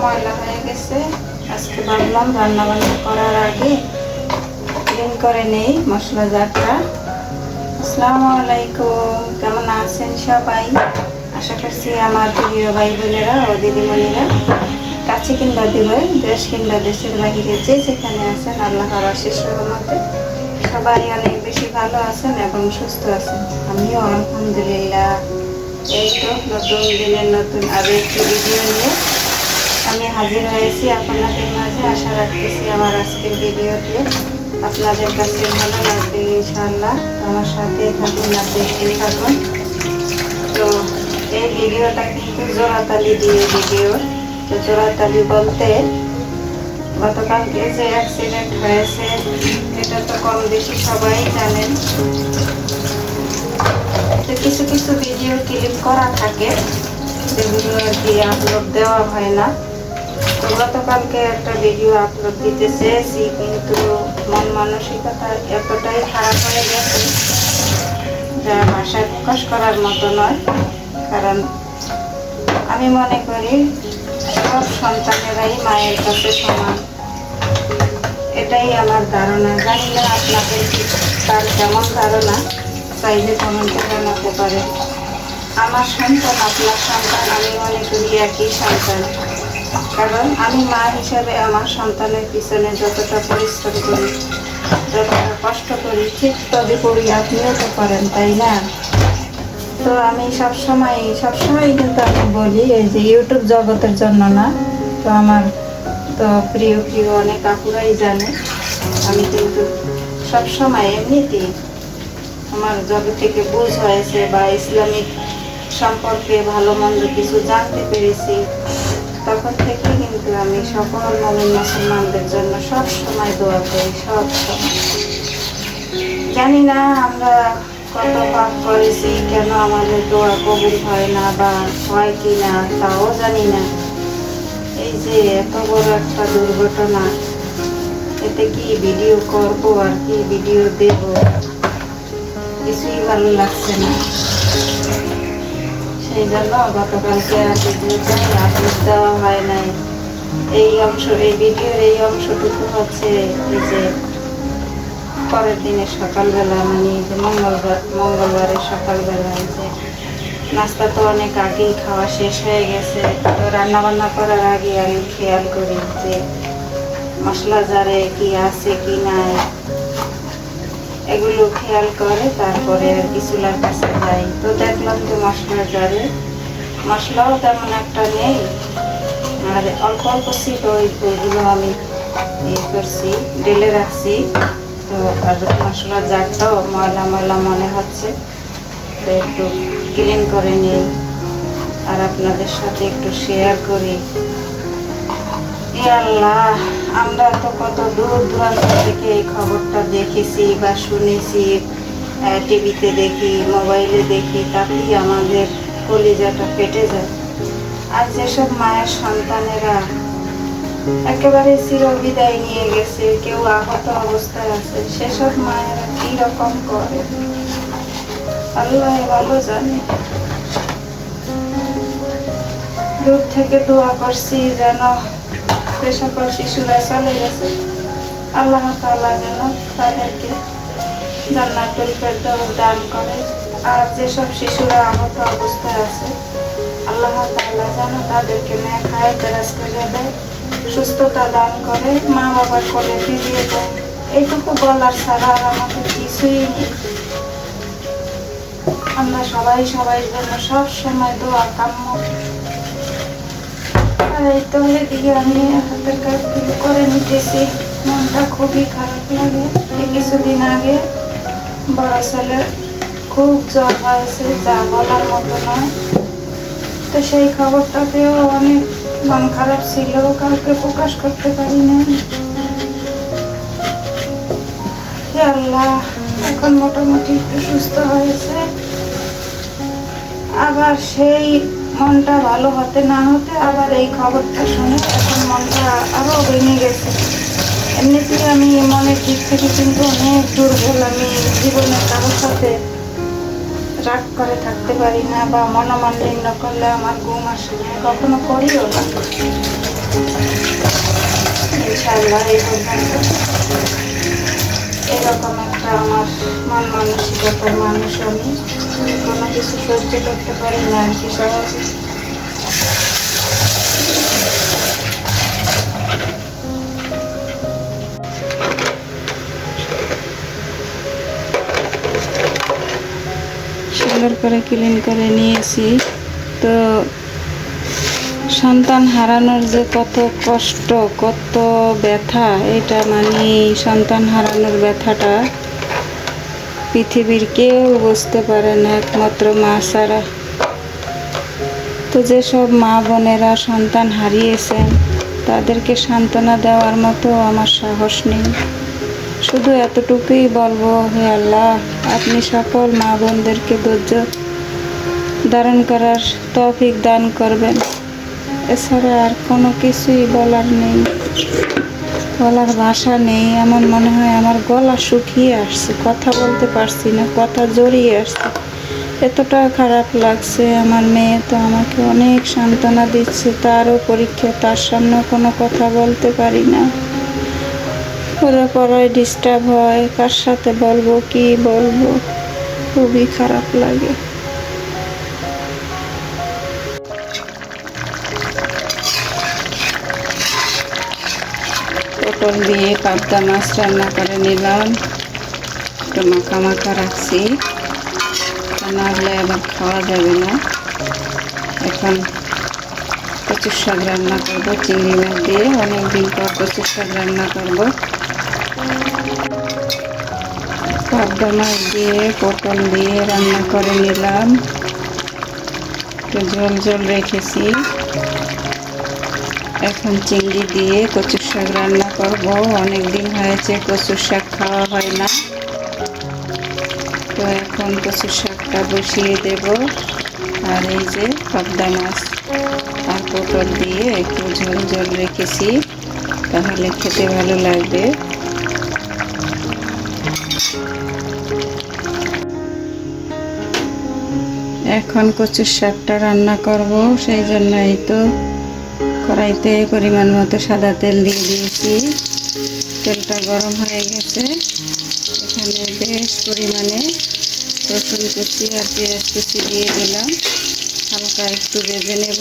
ময়লা হয়ে গেছে। আজকে ভাবলাম রান্না বান্না করার আগে ক্লিন করে নেই মশলা জারটা। আসসালামু আলাইকুম, কেমন আছেন সবাই? আশা করছি আমার প্রিয় ভাই বোনেরা ও দিদিমণিরা কাছে কিংবা দূরে, দেশ কিংবা দেশের বাহিরে যে যেখানে আছেন আল্লাহর অশেষ রহমতে সবাই অনেক বেশি ভালো আছেন এবং সুস্থ আছেন। আমিও আলহামদুলিল্লাহ। এই তো নতুন দিনের নতুন আরও একটি ভিডিও নিয়ে আমি হাজির হয়েছি আপনাদের মাঝে। আশা রাখতেছি আমার আজকের ভিডিওটি আপনাদের কাছে ভালো লাগবে ইনশাআল্লাহ। আমার সাথে থাকুন, দেখতে থাকুন। তো এই ভিডিওটা কিন্তু জোড়াতালি দিয়ে ভিডিও। তো জোড়াতালি বলতে গতকালকে যে অ্যাক্সিডেন্ট হয়েছে এটা তো কম বেশি সবাই জানেন। তো কিছু কিছু ভিডিও ক্লিপ করা থাকে যেগুলো আর কি আপলোড দেওয়া হয় না। তো গতকালকে একটা ভিডিও আপলোড দিতে চেয়েছি, কিন্তু মন মানসিকতা এতটাই খারাপ হয়ে গেছে যা ভাষায় প্রকাশ করার মতো নয়। কারণ আমি মনে করি সব সন্তানেরাই মায়ের কাছে সমান, এটাই আমার ধারণা। জানি না আপনাদের তার কেমন ধারণা, চাইলে কমেন্টে জানাতে পারে। আমার সন্তান আপনার সন্তান, আমি মনে করি একই সন্তান। কারণ আমি মা হিসাবে আমার সন্তানের পিছনে যতটা পরিশ্রম করি, যতটা কষ্ট করি, ঠিক তবে করি আপনিও তো করেন, তাই না? তো আমি সবসময় কিন্তু আমি বলি এই যে ইউটিউব জগতের জন্য না, তো আমার তো প্রিয় অনেক আপুরাই জানে আমি কিন্তু সবসময় এমনিতেই আমার যবে থেকে বুঝ হয়েছে বা ইসলামিক সম্পর্কে ভালো মন্দ কিছু জানতে পেরেছি তখন থেকে কিন্তু আমি সকল মুমিন মুসলমানদের জন্য সব সময় দোয়া করি, সব সময়। জানি না আমরা কত পাপ করেছি, কেন আমাদের দোয়া কবুল হয় না বা হয় কি না তাও জানি না। এই যে এত বড় একটা দুর্ঘটনা, এতে কি ভিডিও করবো আর কি ভিডিও দেব, কিছুই ভালো লাগছে না। সেই জন্য গতকালকে আপলোড দেওয়া হয় নাই। এই ভিডিওর এই অংশটুকু হচ্ছে এই যে পরের দিনের সকালবেলা, মানে যে মঙ্গলবারের সকালবেলা যে নাস্তা তো অনেক আগেই খাওয়া শেষ হয়ে গেছে। তো রান্নাবান্না করার আগে আমি খেয়াল করি যে মশলা জারে কি আছে কি নাই, এগুলো খেয়াল করে তারপরে আর কি চুলার কাছে যাই। তো দেখলাম যে মশলা জারে মশলাও তেমন একটা নেই, আর অল্প অল্প ছিল, ওইগুলো আমি করছি, ঢেলে রাখছি। তো আর মশলা জারটাও ময়লা ময়লা মনে হচ্ছে, তো একটু ক্লিন করে নিই আর আপনাদের সাথে একটু শেয়ার করি। আল্লাহ, আমরা তো কত দূর দূরান্ত থেকে এই খবরটা দেখেছি বা শুনেছি, টিভিতে দেখি, মোবাইলে দেখি, তাতেই আমাদের কলিজাটা ফেটে যায়। আর যেসব মায়ের সন্তানেরা একেবারে চিরবিদায় নিয়ে গেছে, কেউ আহত অবস্থায় আছে, সেসব মায়েরা কি রকম করে আল্লাহ ভালো জানে। দূর থেকে দোয়া করছি যেন যে সকল শিশুরা চলে গেছে আল্লাহ তাআলা যেন তাদেরকে জান্নাতুল ফেরদাউস দান করে। আর যেসব শিশুরা আহত অবস্থায় আছে আল্লাহ তাআলা যেন তাদেরকে নেক হায়াত দারাজ করে দেয়, সুস্থতা দান করে, মা বাবার কোলে ফিরিয়ে দেয়। এইটুকু বলার ছাড়া আর আমাদের কিছুই নেই। আমরা সবাই সবাই জন্য সব সময় দোয়া কাম্য। আর এই তো এদিকে আমি হাতের কাজগুলো করে নিতেছি, মনটা খুবই খারাপ লাগে। এই কিছুদিন আগে বড় ছেলের খুব জ্বর হয়েছে, যা বলার মতো নয়। তো সেই খবরটাতেও অনেক মন খারাপ ছিল, কাউকে প্রকাশ করতে পারি না। হে আল্লাহ, এখন মোটামুটি একটু সুস্থ হয়েছে। আবার সেই মনটা ভালো হতে না হতে আবার এই খবরটা শুনে এখন মনটা আরো ভেঙে গেছে। এমনিতেই আমি মনের দিক থেকে কিন্তু অনেক দুর্বল। আমি জীবনে কারোর সাথে রাগ করে থাকতে পারি না বা মনোমালিন্য করলে আমার ঘুম আসে না, কখনো করিও না। ইনশাআল্লাহ এই পর্যন্ত এরকম একটা আমার মন মানসিকতার মানুষ আমি। কোনো কিছু সহ্য করতে পারি না আর কি সহজে। সুন্দর করে ক্লিন করে নিয়েছি। তো সন্তান হারানোর যে কত কষ্ট, কত ব্যথা, এটা মানে সন্তান হারানোর ব্যথাটা পৃথিবীর কেউ বুঝতে পারে না, একমাত্র মা ছাড়া। তো যেসব মা বোনেরা সন্তান হারিয়েছেন তাদেরকে সান্ত্বনা দেওয়ার মতো আমার সাহস নেই। শুধু এতটুকুই বলবো, হে আল্লাহ, আপনি সকল মা বোনদেরকে ধৈর্য ধারণ করার তৌফিক দান করবেন। এছাড়া আর কোনো কিছুই বলার নেই, বলার ভাষা নেই। এমন মনে হয় আমার গলা শুকিয়ে আসছে, কথা বলতে পারছি না, কথা জড়িয়ে আসছে, এতটা খারাপ লাগছে। আমার মেয়ে তো আমাকে অনেক সান্ত্বনা দিচ্ছে, তারও পরীক্ষা, তার সামনে কোনো কথা বলতে পারি না। ওরা পড়ায় ডিস্টার্ব হয়, কার সাথে বলবো, কি বলবো, খুবই খারাপ লাগে। পটল দিয়ে পাবদা মাছ রান্না করে নিলাম, একটু মাখা মাখা রাখছি, না হলে আবার খাওয়া যাবে না। এখন কচুর শাক রান্না করবো চিংড়ি মাছ দিয়ে, অনেকদিন পর কচুর শাক রান্না করবো। পাবদা মাছ দিয়ে পটল দিয়ে রান্না করে নিলাম, একটু ঝোল ঝোল রেখেছি। এখন চিংড়ি দিয়ে কচুর শাক রান্না করব। অনেকদিন হয়েছে কচুর শাক খাওয়া হয় না, তো এখন কচুর শাকটা বসিয়ে দেব। আর এই যে পাবদা মাছ আর পটল দিয়ে একটু ঝোল ঝোল রেখেছি, তাহলে খেতে ভালো লাগবে। এখন কচুর শাকটা রান্না করব, সেই জন্যই তো কড়াইতে পরিমাণ মতো সাদা তেল দিয়ে দিয়েছি। তেলটা গরম হয়ে গেছে, এখানে বেশ পরিমাণে রসুন কুচি আর পেঁয়াজ কুচি দিয়ে দিলাম, হালকা একটু ভেজে নেব।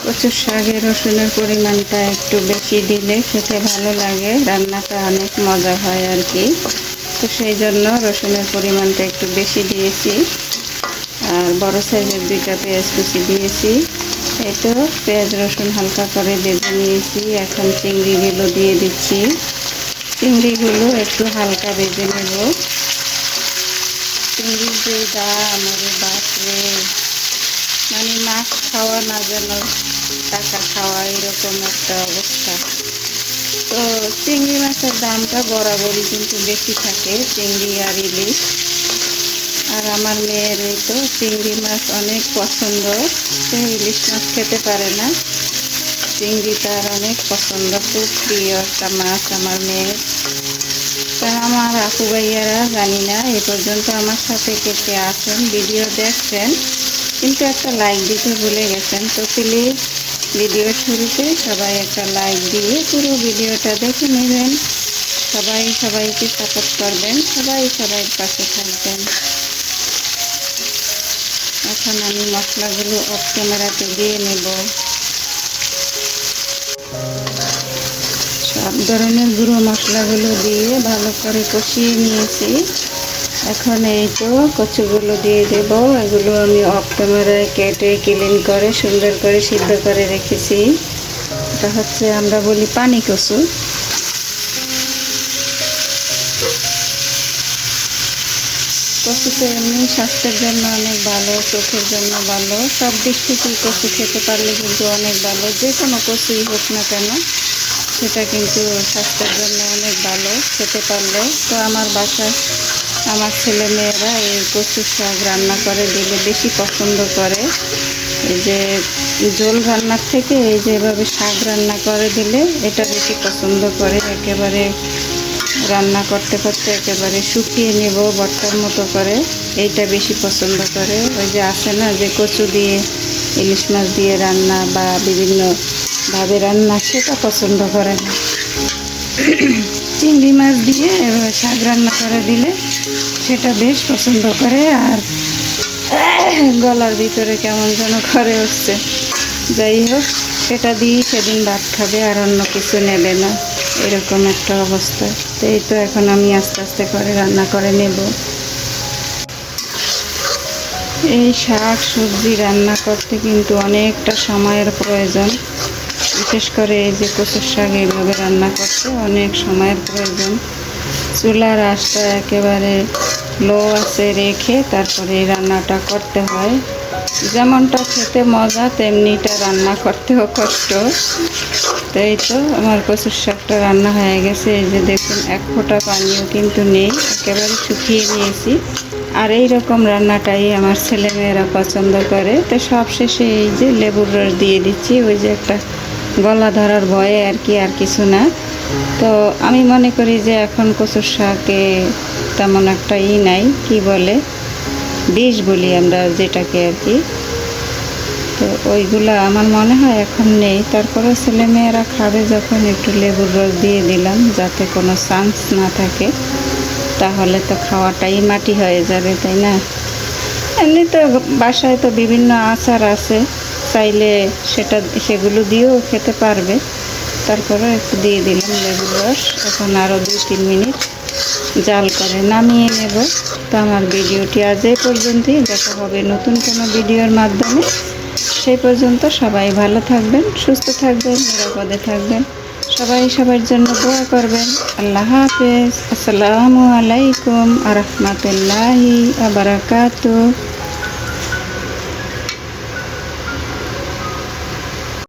কচুর শাকে রসুনের পরিমাণটা একটু বেশি দিলে খেতে ভালো লাগে, রান্নাটা অনেক মজা হয় আর কি। তো সেই জন্য রসুনের পরিমাণটা একটু বেশি দিয়েছি। আর বড় সাইজের 2টা পেঁয়াজ কুচি দিয়েছি। এই তো পেঁয়াজ রসুন হালকা করে ভেজে নিয়েছি। এখন চিংড়িগুলো দিয়ে দিচ্ছি, চিংড়িগুলো একটু হালকা ভেজে নেব। চিংড়ির যে দাম, ওরে বাপরে, মানে মাছ খাওয়া না যেন টাকা খাওয়া, এরকম একটা অবস্থা। তো চিংড়ি মাছের দামটা বরাবরই কিন্তু বেশি থাকে, চিংড়ি আর ইলিশ। আর আমার মেয়ের এই তো চিংড়ি মাছ অনেক পছন্দ, সে ইলিশ মাছ খেতে পারে না, চিংড়ি তার অনেক পছন্দ, খুব প্রিয় একটা মাছ আমার মেয়ের। তা আমার আপু ভাইয়ারা জানি না এ পর্যন্ত আমার সাথে কে কে আছেন, ভিডিও দেখছেন কিন্তু একটা লাইক দিতে ভুলে গেছেন। তো প্লিজ ভিডিওর শুরুতে সবাই একটা লাইক দিয়ে পুরো ভিডিওটা দেখে নেবেন। সবাই সবাইকে সাপোর্ট করবেন, সবাই সবাই পাশে থাকবেন। এখন আমি মশলাগুলো অফ ক্যামেরাতে দিয়ে নেব। সব ধরনের গুঁড়ো মশলাগুলো দিয়ে ভালো করে কষিয়ে নিয়েছি। এখন এই তো কচুগুলো দিয়ে দেব। এগুলো আমি অফ ক্যামেরায় কেটে ক্লিন করে সুন্দর করে সিদ্ধ করে রেখেছি। এটা হচ্ছে আমরা বলি পানি কচু। কচু তো এমনি স্বাস্থ্যের জন্য অনেক ভালো, চোখের জন্য ভালো, সব দিক থেকেই কচু খেতে পারলে কিন্তু অনেক ভালো। যে কোনো কচুই হোক না কেন সেটা কিন্তু স্বাস্থ্যের জন্য অনেক ভালো খেতে পারলে। তো আমার বাসায় আমার ছেলেমেয়েরা এই কচুর শাক রান্না করে দিলে বেশি পছন্দ করে। এই যে ঝোল রান্নার থেকে এই যে এভাবে শাক রান্না করে দিলে এটা বেশি পছন্দ করে। একেবারে রান্না করতে করতে একেবারে শুকিয়ে নেব ভর্তার মতো করে, এইটা বেশি পছন্দ করে। ওই যে আছে না যে কচু দিয়ে ইলিশ মাছ দিয়ে রান্না বা বিভিন্নভাবে রান্না, সেটা পছন্দ করে না। চিংড়ি মাছ দিয়ে শাক রান্না করে দিলে সেটা বেশ পছন্দ করে। আর গলার ভিতরে কেমন যেন করে উঠছে। যাই হোক, সেটা দিয়েই সেদিন ভাত খাবে, আর অন্য কিছু নেবে না, এরকম একটা অবস্থা। তো এই তো এখন আমি আস্তে আস্তে করে রান্না করে নেব। এই শাক সবজি রান্না করতে কিন্তু অনেকটা সময়ের প্রয়োজন। বিশেষ করে এই যে কচুর শাক এইভাবে রান্না করতে অনেক সময়ের প্রয়োজন। চুলার আঁচটা একেবারে লো আছে রেখে তারপরে এই রান্নাটা করতে হয়। যেমনটা খেতে মজা তেমনিটা রান্না করতেও কষ্ট। তো এই তো আমার কচুর শাকটা রান্না হয়ে গেছে। এই যে দেখুন, এক ফোঁটা পানিও কিন্তু নেই, একেবারে শুকিয়ে নিয়েছি। আর এই রকম রান্নাটাই আমার ছেলেমেয়েরা পছন্দ করে। তো সব শেষে এই যে লেবুর রস দিয়ে দিচ্ছি, ওই যে একটা গলা ধরার ভয়ে আর কি, আর কিছু না। তো আমি মনে করি যে এখন কচুর শাকে তেমন একটা নাই, কি বলে বিষ বলি আমরা যেটাকে আর কি। তো ওইগুলা আমার মনে হয় এখন নেই। তারপরে ছেলেমেয়েরা খাবে যখন একটু লেবুর রস দিয়ে দিলাম, যাতে কোনো চান্স না থাকে, তাহলে তো খাওয়াটাই মাটি হয়ে যাবে, তাই না? এমনি তো বাসায় তো বিভিন্ন আচার আছে, চাইলে সেগুলো দিয়েও খেতে পারবে। তারপরে একটু দিয়ে দিলাম লেবুর রস। এখন আরও 2-3 মিনিট জাল করে নামিয়ে নেব। তো আমার ভিডিওটি আজ এই পর্যন্তই। দেখা হবে নতুন কোনো ভিডিওর মাধ্যমে। সেই পর্যন্ত সবাই ভালো থাকবেন, সুস্থ থাকবেন, নিরাপদে থাকবেন। সবাই সবার জন্য দোয়া করবেন। আল্লাহ হাফেজ। আসসালামু আলাইকুম আ রহমতুল্লাহি ওয়া বারাকাতুহু।